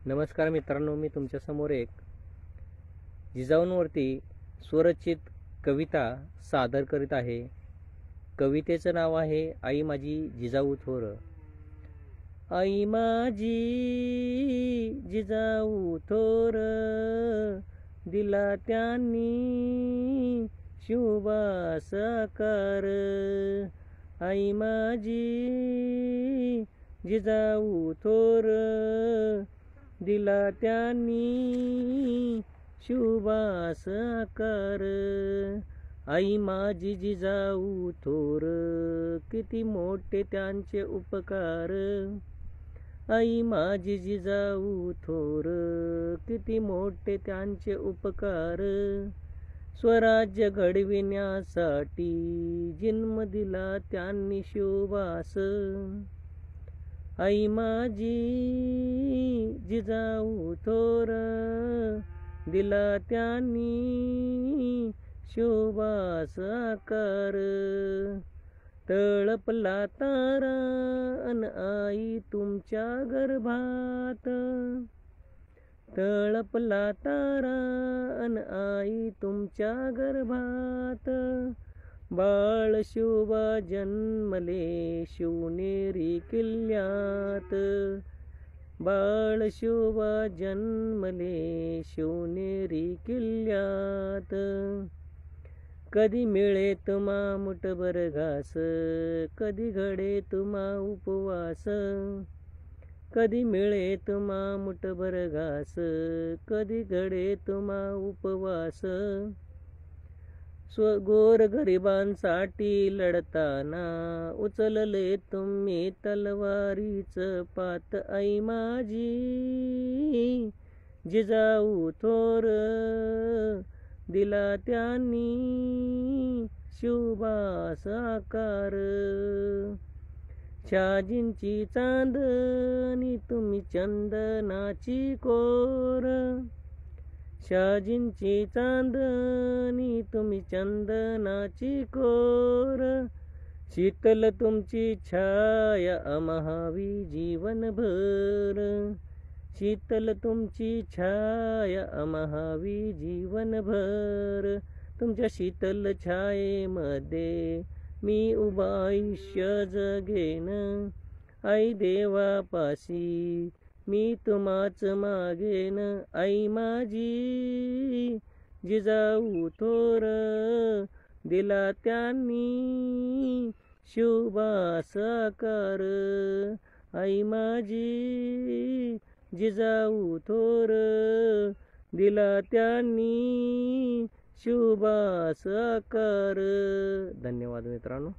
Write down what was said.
नमस्कार मित्रांनो, मी तुमच्यासमोर एक जिजाऊंवरती स्वरचित कविता सादर करीत आहे. कवितेचं नाव आहे आई माझी जिजाऊ थोर. आई माझी जिजाऊ थोर, दिला त्यांनी शिवबास आकार. आई माझी जिजाऊ थोर, दिला त्यांनी शिवबास आकार. आई माझी जिजाऊ थोर, किती मोठे त्यांचे उपकार. आई माझी जिजाऊ थोर, किती मोठे त्यांचे उपकार. स्वराज्य घडविण्यासाठी जन्म दिला त्यांनी शिवबास. आई माझी जिजाऊ थोर, दिला त्यांनी शिवबास आकार. तळपला तारा अन आई तुमच्या गर्भात. तळपला तारा अन आई तुमच्या गर्भात. बाळ शिवबा जन्मले शिवनेरी किल्ल्यात. बाळ शिवबा जन्मले शिवनेरी किल्ल्यात. कधी मिळे तुम्हा मुठभर घास, कधी घडे तुम्हा उपवास. कधी मिळे तुम्हा मुठभर घास, कधी घडे तुम्हा उपवास. गोरगरिबांसाठी लढताना उचलले तुम्ही तलवारीच पात. आई माझी जिजाऊ थोर, दिला त्यांनी शिवबास आकार. शहाजींची चांदणी तुम्ही चंदनाची कोर. शहाजींची चांदणी तुम्ही चंदनाची कोर. शीतल तुमची छाया अमाहावी जीवनभर. शीतल तुमची छाया अमाहावी जीवनभर. तुमच्या शीतल छायेमध्ये मी उभा आयुष्य जगेन. आई देवापाशी मी तुम्हाच मागेन. आई माझी जिजाऊ थोर, दिला त्यांनी शिवबास आकार. आई माझी जिजाऊ थोर, दिला त्यांनी शिवबास आकार. धन्यवाद मित्रांनो.